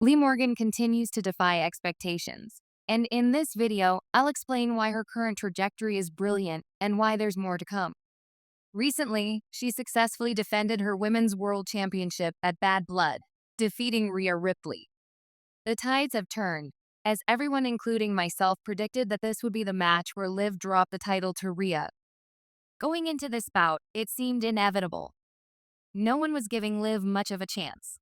Lee Morgan continues to defy expectations. And in this video, I'll explain why her current trajectory is brilliant and why there's more to come. Recently, she successfully defended her Women's World Championship at Bad Blood, defeating Rhea Ripley. The tides have turned, as everyone, including myself, predicted that this would be the match where Liv dropped the title to Rhea. Going into this bout, it seemed inevitable. No one was giving Liv much of a chance.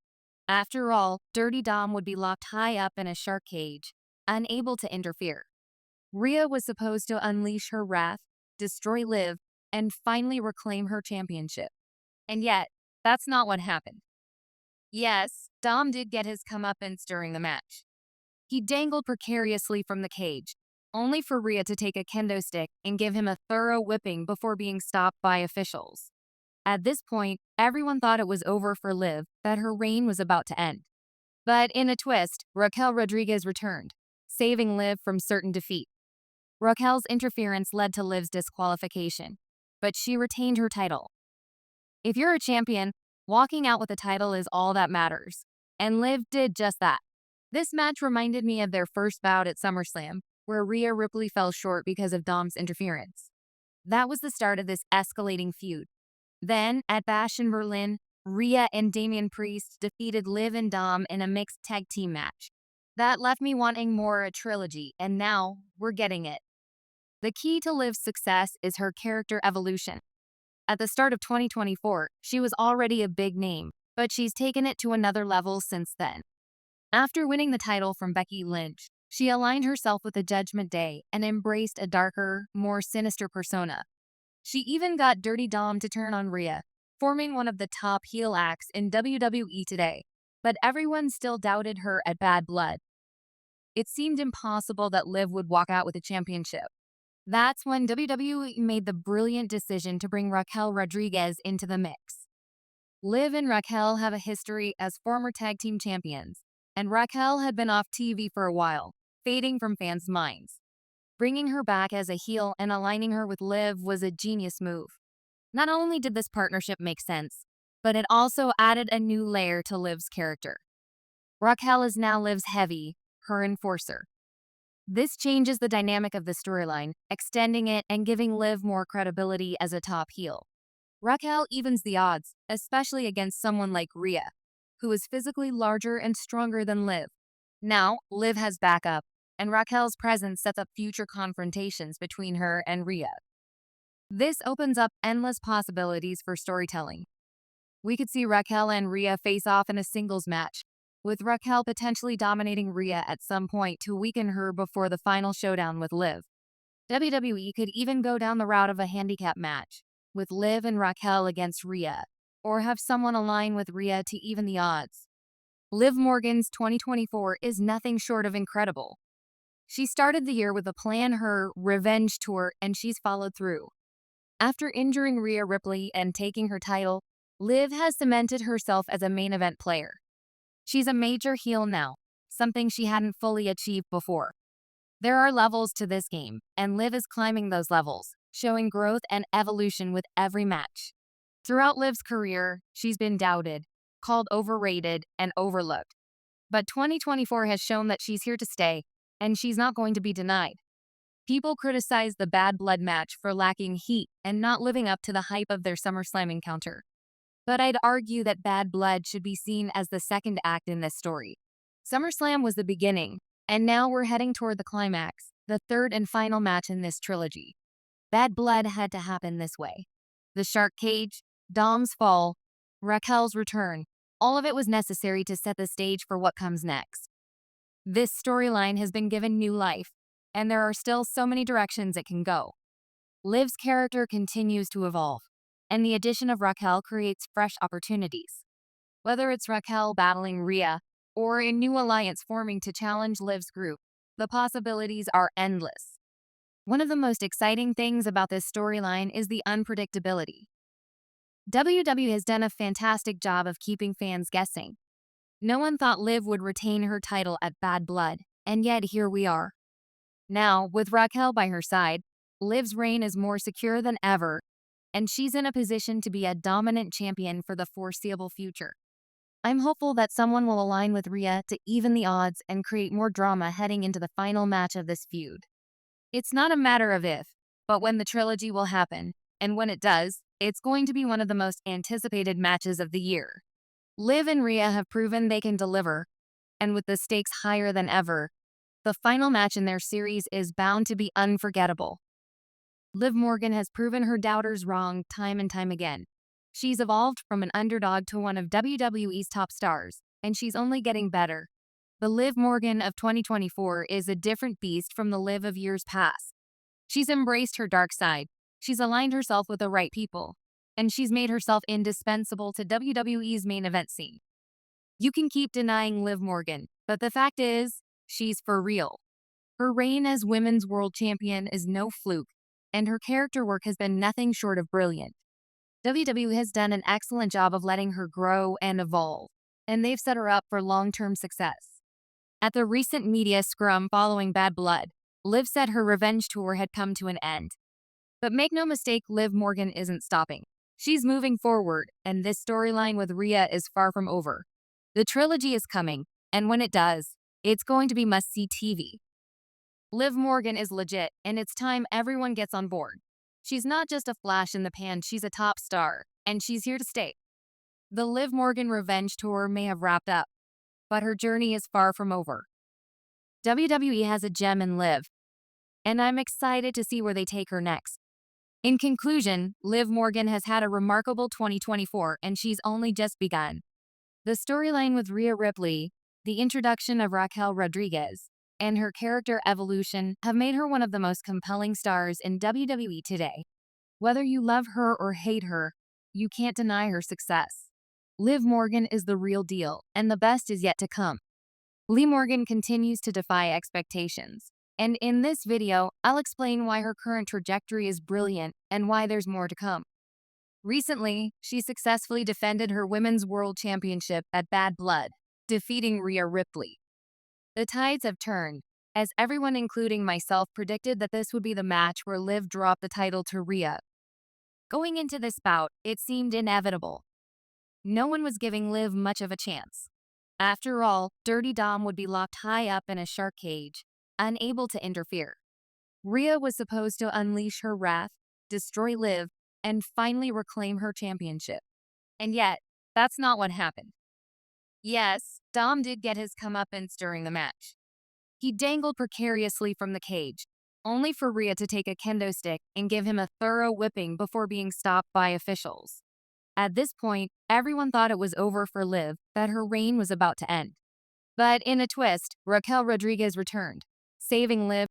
After all, Dirty Dom would be locked high up in a shark cage, unable to interfere. Rhea was supposed to unleash her wrath, destroy Liv, and finally reclaim her championship. And yet, that's not what happened. Yes, Dom did get his comeuppance during the match. He dangled precariously from the cage, only for Rhea to take a kendo stick and give him a thorough whipping before being stopped by officials. At this point, everyone thought it was over for Liv, that her reign was about to end. But in a twist, Raquel Rodriguez returned, saving Liv from certain defeat. Raquel's interference led to Liv's disqualification, but she retained her title. If you're a champion, walking out with a title is all that matters, and Liv did just that. This match reminded me of their first bout at SummerSlam, where Rhea Ripley fell short because of Dom's interference. That was the start of this escalating feud. Then, at Bash in Berlin, Rhea and Damian Priest defeated Liv and Dom in a mixed tag team match. That left me wanting more a trilogy, and now we're getting it. The key to Liv's success is her character evolution. At the start of 2024, she was already a big name, but she's taken it to another level since then. After winning the title from Becky Lynch, she aligned herself with the Judgment Day and embraced a darker, more sinister persona. She even got Dirty Dom to turn on Rhea, forming one of the top heel acts in WWE today, but everyone still doubted her at Bad Blood. It seemed impossible that Liv would walk out with a championship. That's when WWE made the brilliant decision to bring Raquel Rodriguez into the mix. Liv and Raquel have a history as former tag team champions, and Raquel had been off TV for a while, fading from fans' minds. Bringing her back as a heel and aligning her with Liv was a genius move. Not only did this partnership make sense, but it also added a new layer to Liv's character. Raquel is now Liv's heavy, her enforcer. This changes the dynamic of the storyline, extending it and giving Liv more credibility as a top heel. Raquel evens the odds, especially against someone like Rhea, who is physically larger and stronger than Liv. Now, Liv has backup, and Raquel's presence sets up future confrontations between her and Rhea. This opens up endless possibilities for storytelling. We could see Raquel and Rhea face off in a singles match, with Raquel potentially dominating Rhea at some point to weaken her before the final showdown with Liv. WWE could even go down the route of a handicap match, with Liv and Raquel against Rhea, or have someone align with Rhea to even the odds. Liv Morgan's 2024 is nothing short of incredible. She started the year with a plan, her revenge tour, and she's followed through. After injuring Rhea Ripley and taking her title, Liv has cemented herself as a main event player. She's a major heel now, something she hadn't fully achieved before. There are levels to this game, and Liv is climbing those levels, showing growth and evolution with every match. Throughout Liv's career, she's been doubted, called overrated, and overlooked. But 2024 has shown that she's here to stay, and she's not going to be denied. People criticize the Bad Blood match for lacking heat and not living up to the hype of their SummerSlam encounter. But I'd argue that Bad Blood should be seen as the second act in this story. SummerSlam was the beginning, and now we're heading toward the climax, the third and final match in this trilogy. Bad Blood had to happen this way. The shark cage, Dom's fall, Raquel's return, all of it was necessary to set the stage for what comes next. This storyline has been given new life, and there are still so many directions it can go. Liv's character continues to evolve, and the addition of Raquel creates fresh opportunities. Whether it's Raquel battling Rhea, or a new alliance forming to challenge Liv's group, the possibilities are endless. One of the most exciting things about this storyline is the unpredictability. WWE has done a fantastic job of keeping fans guessing. No one thought Liv would retain her title at Bad Blood, and yet here we are. Now, with Raquel by her side, Liv's reign is more secure than ever, and she's in a position to be a dominant champion for the foreseeable future. I'm hopeful that someone will align with Rhea to even the odds and create more drama heading into the final match of this feud. It's not a matter of if, but when the trilogy will happen, and when it does, it's going to be one of the most anticipated matches of the year. Liv and Rhea have proven they can deliver, and with the stakes higher than ever, the final match in their series is bound to be unforgettable. Liv Morgan has proven her doubters wrong time and time again. She's evolved from an underdog to one of WWE's top stars, and she's only getting better. The Liv Morgan of 2024 is a different beast from the Liv of years past. She's embraced her dark side, she's aligned herself with the right people, and she's made herself indispensable to WWE's main event scene. You can keep denying Liv Morgan, but the fact is, she's for real. Her reign as Women's World Champion is no fluke, and her character work has been nothing short of brilliant. WWE has done an excellent job of letting her grow and evolve, and they've set her up for long-term success. At the recent media scrum following Bad Blood, Liv said her revenge tour had come to an end. But make no mistake, Liv Morgan isn't stopping. She's moving forward, and this storyline with Rhea is far from over. The trilogy is coming, and when it does, it's going to be must-see TV. Liv Morgan is legit, and it's time everyone gets on board. She's not just a flash in the pan, she's a top star, and she's here to stay. The Liv Morgan Revenge Tour may have wrapped up, but her journey is far from over. WWE has a gem in Liv, and I'm excited to see where they take her next. In conclusion, Liv Morgan has had a remarkable 2024, and she's only just begun. The storyline with Rhea Ripley, the introduction of Raquel Rodriguez, and her character evolution have made her one of the most compelling stars in WWE today. Whether you love her or hate her, you can't deny her success. Liv Morgan is the real deal, and the best is yet to come. Liv Morgan continues to defy expectations, and in this video, I'll explain why her current trajectory is brilliant and why there's more to come. Recently, she successfully defended her Women's World Championship at Bad Blood, defeating Rhea Ripley. The tides have turned, as everyone including myself predicted that this would be the match where Liv dropped the title to Rhea. Going into this bout, it seemed inevitable. No one was giving Liv much of a chance. After all, Dirty Dom would be locked high up in a shark cage, unable to interfere. Rhea was supposed to unleash her wrath, destroy Liv, and finally reclaim her championship. And yet, that's not what happened. Yes, Dom did get his comeuppance during the match. He dangled precariously from the cage, only for Rhea to take a kendo stick and give him a thorough whipping before being stopped by officials. At this point, everyone thought it was over for Liv, that her reign was about to end. But in a twist, Raquel Rodriguez returned, saving Liv